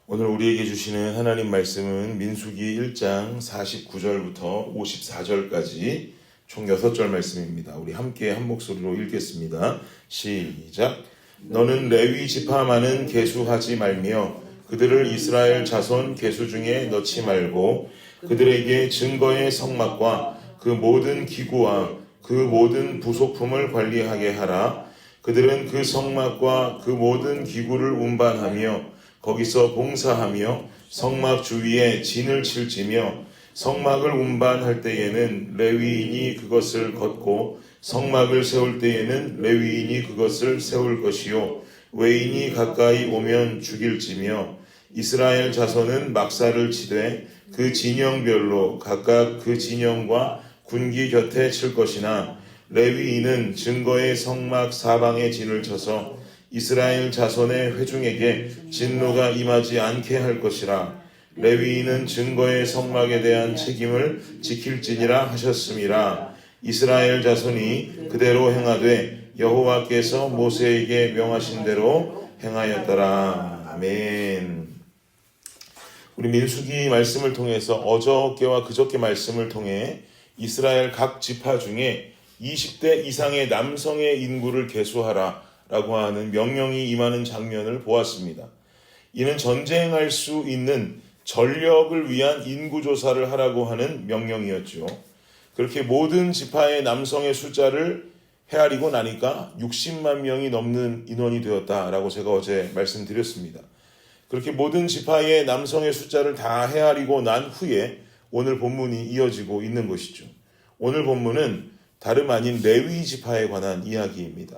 오늘 우리에게 주시는 하나님 말씀은 민수기 1장 49절부터 54절까지 총 6절 말씀입니다. 우리 함께 한 목소리로 읽겠습니다. 시작. 너는 레위 지파만은 계수하지 말며 그들을 이스라엘 자손 계수 중에 넣지 말고 그들에게 증거의 성막과 그 모든 기구와 그 모든 부속품을 관리하게 하라. 그들은 그 성막과 그 모든 기구를 운반하며 거기서 봉사하며 성막 주위에 진을 칠지며 성막을 운반할 때에는 레위인이 그것을 걷고 성막을 세울 때에는 레위인이 그것을 세울 것이요 외인이 가까이 오면 죽일지며 이스라엘 자손은 막사를 치되 그 진영별로 각각 그 진영과 군기 곁에 칠 것이나 레위인은 증거의 성막 사방에 진을 쳐서 이스라엘 자손의 회중에게 진노가 임하지 않게 할 것이라. 레위인은 증거의 성막에 대한 책임을 지킬지니라 하셨음이라. 이스라엘 자손이 그대로 행하되 여호와께서 모세에게 명하신 대로 행하였더라. 아멘. 우리 민수기 말씀을 통해서 어저께와 그저께 말씀을 통해 이스라엘 각 지파 중에 20대 이상의 남성의 인구를 계수하라 라고 하는 명령이 임하는 장면을 보았습니다. 이는 전쟁할 수 있는 전력을 위한 인구조사를 하라고 하는 명령이었죠. 그렇게 모든 지파의 남성의 숫자를 헤아리고 나니까 60만 명이 넘는 인원이 되었다라고 제가 어제 말씀드렸습니다. 그렇게 모든 지파의 남성의 숫자를 다 헤아리고 난 후에 오늘 본문이 이어지고 있는 것이죠. 오늘 본문은 다름 아닌 레위 지파에 관한 이야기입니다.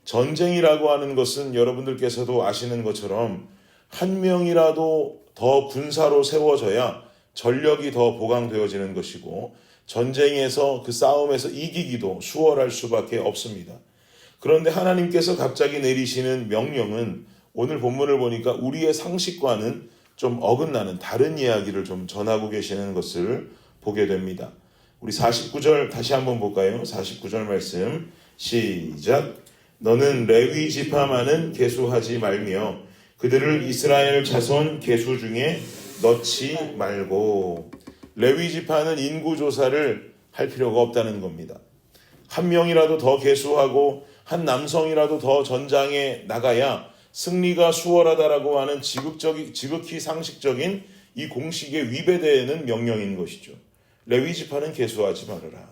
전쟁이라고 하는 것은 여러분들께서도 아시는 것처럼 한 명이라도 더 군사로 세워져야 전력이 더 보강되어지는 것이고 전쟁에서 그 싸움에서 이기기도 수월할 수밖에 없습니다. 그런데 하나님께서 갑자기 내리시는 명령은 오늘 본문을 보니까 우리의 상식과는 좀 어긋나는 다른 이야기를 좀 전하고 계시는 것을 보게 됩니다. 우리 49절 다시 한번 볼까요? 49절 말씀 시작. 너는 레위 지파만은 계수하지 말며 그들을 이스라엘 자손 계수 중에 넣지 말고. 레위 지파는 인구조사를 할 필요가 없다는 겁니다. 한 명이라도 더 계수하고 한 남성이라도 더 전장에 나가야 승리가 수월하다라고 하는 지극히 상식적인 이 공식에 위배되는 명령인 것이죠. 레위 지파는 계수하지 말아라.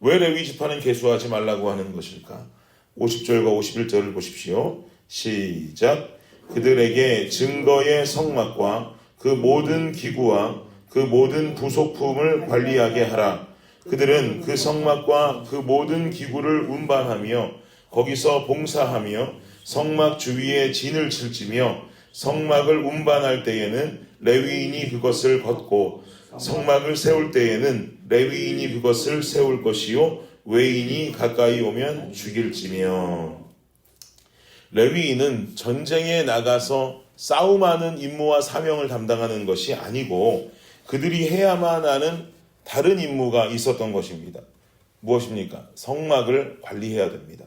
왜 레위 지파는 계수하지 말라고 하는 것일까? 50절과 51절을 보십시오. 시작. 그들에게 증거의 성막과 그 모든 기구와 그 모든 부속품을 관리하게 하라. 그들은 그 성막과 그 모든 기구를 운반하며 거기서 봉사하며 성막 주위에 진을 칠지며 성막을 운반할 때에는 레위인이 그것을 걷고 성막을 세울 때에는 레위인이 그것을 세울 것이요 외인이 가까이 오면 죽일지며. 레위인은 전쟁에 나가서 싸움하는 임무와 사명을 담당하는 것이 아니고 그들이 해야만 하는 다른 임무가 있었던 것입니다. 무엇입니까? 성막을 관리해야 됩니다.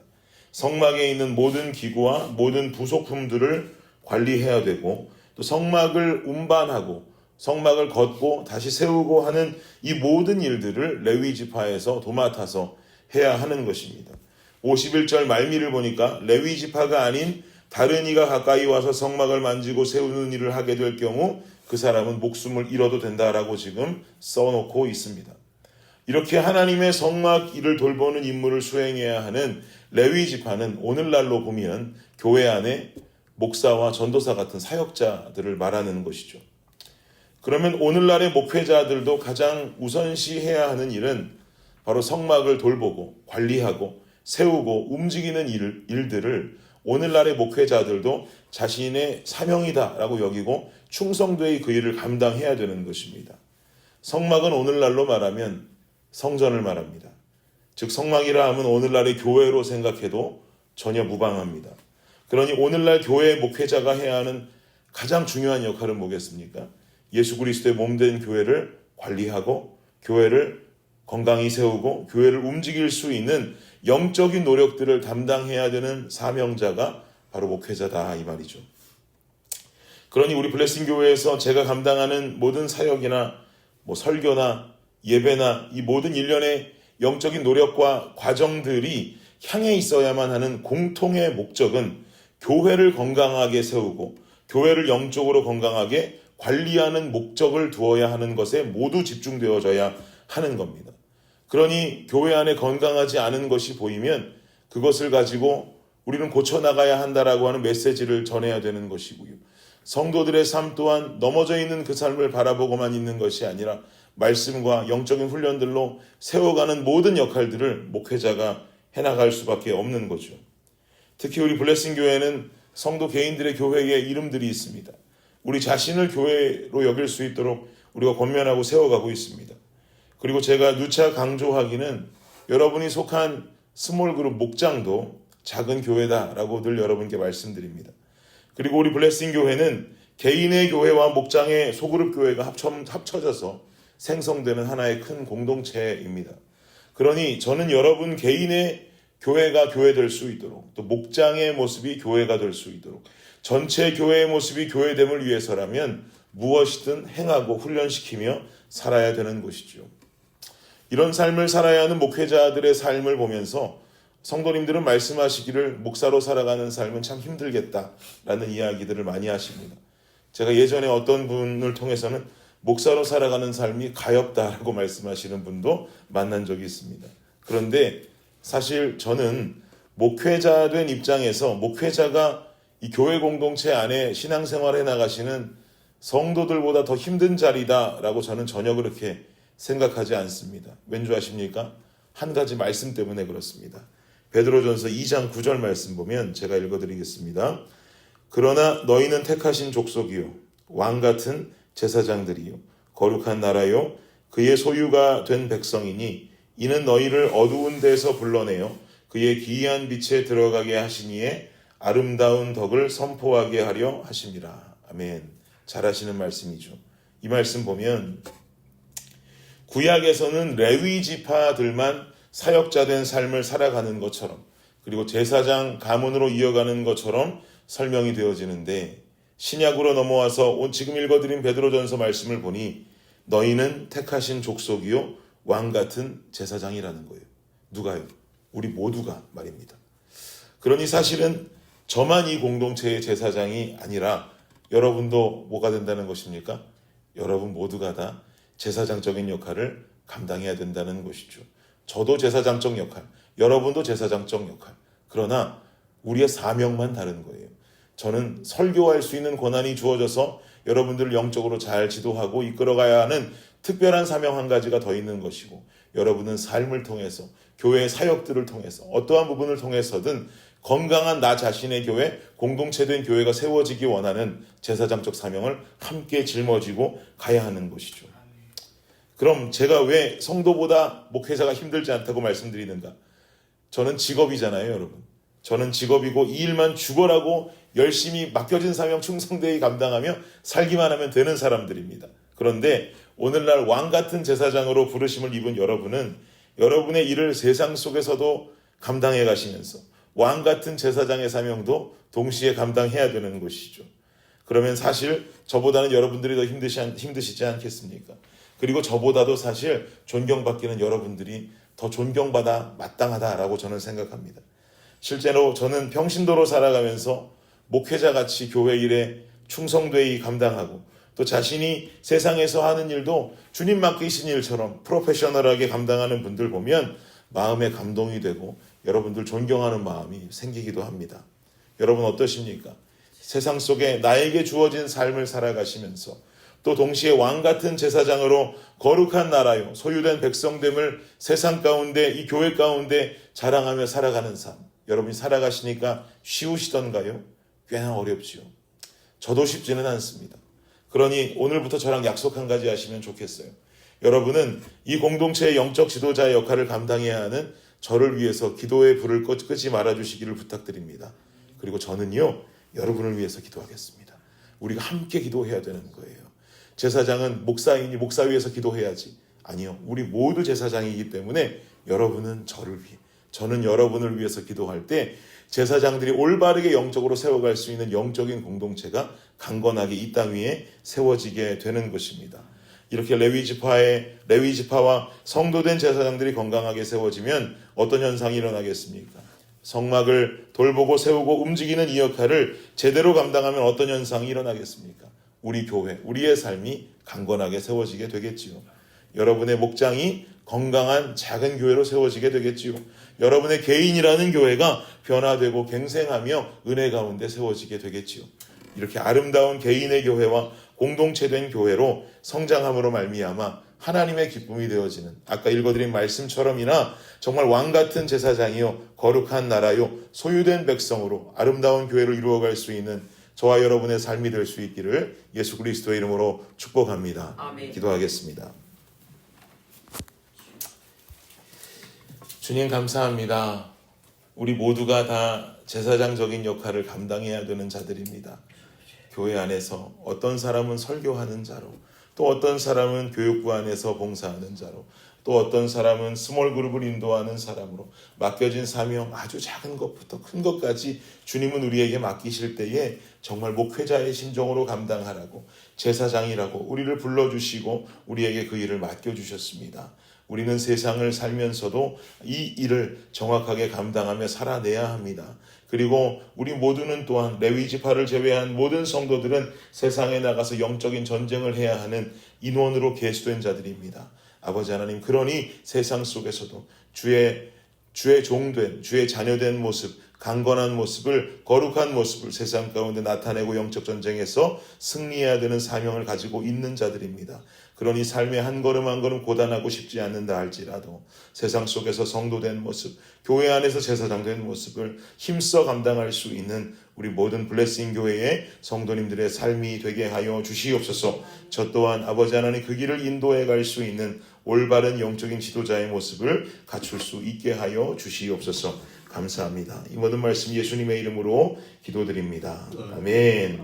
성막에 있는 모든 기구와 모든 부속품들을 관리해야 되고 또 성막을 운반하고 성막을 걷고 다시 세우고 하는 이 모든 일들을 레위 지파에서 도맡아서 해야 하는 것입니다. 51절 말미를 보니까 레위 지파가 아닌 다른 이가 가까이 와서 성막을 만지고 세우는 일을 하게 될 경우 그 사람은 목숨을 잃어도 된다라고 지금 써놓고 있습니다. 이렇게 하나님의 성막 일을 돌보는 임무를 수행해야 하는 레위 지파는 오늘날로 보면 교회 안에 목사와 전도사 같은 사역자들을 말하는 것이죠. 그러면 오늘날의 목회자들도 가장 우선시해야 하는 일은 바로 성막을 돌보고 관리하고 세우고 움직이는 일들을 오늘날의 목회자들도 자신의 사명이다라고 여기고 충성되이 그 일을 감당해야 되는 것입니다. 성막은 오늘날로 말하면 성전을 말합니다. 즉 성막이라 하면 오늘날의 교회로 생각해도 전혀 무방합니다. 그러니 오늘날 교회의 목회자가 해야 하는 가장 중요한 역할은 뭐겠습니까? 예수 그리스도의 몸된 교회를 관리하고 교회를 건강히 세우고 교회를 움직일 수 있는 영적인 노력들을 담당해야 되는 사명자가 바로 목회자다 이 말이죠. 그러니 우리 블레싱 교회에서 제가 감당하는 모든 사역이나 설교나 예배나 이 모든 일련의 영적인 노력과 과정들이 향해 있어야만 하는 공통의 목적은 교회를 건강하게 세우고 교회를 영적으로 건강하게 관리하는 목적을 두어야 하는 것에 모두 집중되어져야 하는 겁니다. 그러니 교회 안에 건강하지 않은 것이 보이면 그것을 가지고 우리는 고쳐나가야 한다라고 하는 메시지를 전해야 되는 것이고요. 성도들의 삶 또한 넘어져 있는 그 삶을 바라보고만 있는 것이 아니라 말씀과 영적인 훈련들로 세워가는 모든 역할들을 목회자가 해나갈 수밖에 없는 거죠. 특히 우리 블레싱 교회는 성도 개인들의 교회의 이름들이 있습니다. 우리 자신을 교회로 여길 수 있도록 우리가 권면하고 세워가고 있습니다. 그리고 제가 누차 강조하기는 여러분이 속한 스몰그룹 목장도 작은 교회다라고 늘 여러분께 말씀드립니다. 그리고 우리 블레싱 교회는 개인의 교회와 목장의 소그룹 교회가 합쳐져서 생성되는 하나의 큰 공동체입니다. 그러니 저는 여러분 개인의 교회가 교회될 수 있도록, 또 목장의 모습이 교회가 될 수 있도록, 전체 교회의 모습이 교회됨을 위해서라면 무엇이든 행하고 훈련시키며 살아야 되는 것이죠. 이런 삶을 살아야 하는 목회자들의 삶을 보면서 성도님들은 말씀하시기를 목사로 살아가는 삶은 참 힘들겠다라는 이야기들을 많이 하십니다. 제가 예전에 어떤 분을 통해서는 목사로 살아가는 삶이 가엾다라고 말씀하시는 분도 만난 적이 있습니다. 그런데 사실 저는 목회자 된 입장에서 목회자가 이 교회 공동체 안에 신앙생활을 해나가시는 성도들보다 더 힘든 자리다라고 저는 전혀 그렇게 생각하지 않습니다. 왠지 아십니까? 한 가지 말씀 때문에 그렇습니다. 베드로전서 2장 9절 말씀 보면 제가 읽어드리겠습니다. 그러나 너희는 택하신 족속이요 왕같은 제사장들이요 거룩한 나라요 그의 소유가 된 백성이니 이는 너희를 어두운 데서 불러내어 그의 기이한 빛에 들어가게 하시니에 아름다운 덕을 선포하게 하려 하심이라. 아멘. 잘하시는 말씀이죠. 이 말씀 보면 구약에서는 레위 지파들만 사역자된 삶을 살아가는 것처럼 그리고 제사장 가문으로 이어가는 것처럼 설명이 되어지는데 신약으로 넘어와서 지금 읽어드린 베드로전서 말씀을 보니 너희는 택하신 족속이요 왕같은 제사장이라는 거예요. 누가요? 우리 모두가 말입니다. 그러니 사실은 저만 이 공동체의 제사장이 아니라 여러분도 뭐가 된다는 것입니까? 여러분 모두가 다 제사장적인 역할을 감당해야 된다는 것이죠. 저도 제사장적 역할, 여러분도 제사장적 역할. 그러나 우리의 사명만 다른 거예요. 저는 설교할 수 있는 권한이 주어져서 여러분들을 영적으로 잘 지도하고 이끌어가야 하는 특별한 사명 한 가지가 더 있는 것이고 여러분은 삶을 통해서 교회의 사역들을 통해서 어떠한 부분을 통해서든 건강한 나 자신의 교회, 공동체된 교회가 세워지기 원하는 제사장적 사명을 함께 짊어지고 가야 하는 것이죠. 그럼 제가 왜 성도보다 목회자가 힘들지 않다고 말씀드리는가? 저는 직업이잖아요, 여러분. 저는 직업이고 이 일만 죽어라고 열심히 맡겨진 사명 충성되이 감당하며 살기만 하면 되는 사람들입니다. 그런데 오늘날 왕같은 제사장으로 부르심을 입은 여러분은 여러분의 일을 세상 속에서도 감당해 가시면서 왕같은 제사장의 사명도 동시에 감당해야 되는 것이죠. 그러면 사실 저보다는 여러분들이 더 힘드시지 않겠습니까? 그리고 저보다도 사실 존경받기는 여러분들이 더 존경받아 마땅하다라고 저는 생각합니다. 실제로 저는 평신도로 살아가면서 목회자같이 교회 일에 충성되이 감당하고 또 자신이 세상에서 하는 일도 주님 맡기신 일처럼 프로페셔널하게 감당하는 분들 보면 마음에 감동이 되고 여러분들 존경하는 마음이 생기기도 합니다. 여러분 어떠십니까? 세상 속에 나에게 주어진 삶을 살아가시면서 또 동시에 왕같은 제사장으로 거룩한 나라요 소유된 백성됨을 세상 가운데 이 교회 가운데 자랑하며 살아가는 삶 여러분이 살아가시니까 쉬우시던가요? 꽤나 어렵지요. 저도 쉽지는 않습니다. 그러니 오늘부터 저랑 약속 한 가지 하시면 좋겠어요. 여러분은 이 공동체의 영적 지도자의 역할을 감당해야 하는 저를 위해서 기도의 불을 끄지 말아주시기를 부탁드립니다. 그리고 저는요 여러분을 위해서 기도하겠습니다. 우리가 함께 기도해야 되는 거예요. 제사장은 목사이니 목사 위해서 기도해야지. 아니요. 우리 모두 제사장이기 때문에 여러분은 저를 위해 저는 여러분을 위해서 기도할 때 제사장들이 올바르게 영적으로 세워갈 수 있는 영적인 공동체가 강건하게 이 땅 위에 세워지게 되는 것입니다. 이렇게 레위지파와 성도된 제사장들이 건강하게 세워지면 어떤 현상이 일어나겠습니까? 성막을 돌보고 세우고 움직이는 이 역할을 제대로 감당하면 어떤 현상이 일어나겠습니까? 우리 교회, 우리의 삶이 강건하게 세워지게 되겠지요. 여러분의 목장이 건강한 작은 교회로 세워지게 되겠지요. 여러분의 개인이라는 교회가 변화되고 갱생하며 은혜 가운데 세워지게 되겠지요. 이렇게 아름다운 개인의 교회와 공동체된 교회로 성장함으로 말미암아 하나님의 기쁨이 되어지는, 아까 읽어드린 말씀처럼이나 정말 왕같은 제사장이요 거룩한 나라요 소유된 백성으로 아름다운 교회를 이루어갈 수 있는 저와 여러분의 삶이 될 수 있기를 예수 그리스도의 이름으로 축복합니다. 아멘. 기도하겠습니다. 주님 감사합니다. 우리 모두가 다 제사장적인 역할을 감당해야 되는 자들입니다. 교회 안에서 어떤 사람은 설교하는 자로, 또 어떤 사람은 교육부 안에서 봉사하는 자로, 또 어떤 사람은 스몰 그룹을 인도하는 사람으로 맡겨진 사명, 아주 작은 것부터 큰 것까지 주님은 우리에게 맡기실 때에 정말 목회자의 심정으로 감당하라고, 제사장이라고 우리를 불러주시고 우리에게 그 일을 맡겨주셨습니다. 우리는 세상을 살면서도 이 일을 정확하게 감당하며 살아내야 합니다. 그리고 우리 모두는 또한 레위지파를 제외한 모든 성도들은 세상에 나가서 영적인 전쟁을 해야 하는 인원으로 계수된 자들입니다. 아버지 하나님, 그러니 세상 속에서도 주의 종된, 주의 자녀된 모습, 강건한 모습을, 거룩한 모습을 세상 가운데 나타내고 영적 전쟁에서 승리해야 되는 사명을 가지고 있는 자들입니다. 그러니 삶의 한 걸음 한 걸음 고단하고 쉽지 않는다 할지라도 세상 속에서 성도된 모습, 교회 안에서 제사장된 모습을 힘써 감당할 수 있는 우리 모든 블레싱 교회의 성도님들의 삶이 되게 하여 주시옵소서. 저 또한 아버지 하나님 그 길을 인도해 갈 수 있는 올바른 영적인 지도자의 모습을 갖출 수 있게 하여 주시옵소서. 감사합니다. 이 모든 말씀 예수님의 이름으로 기도드립니다. 아멘.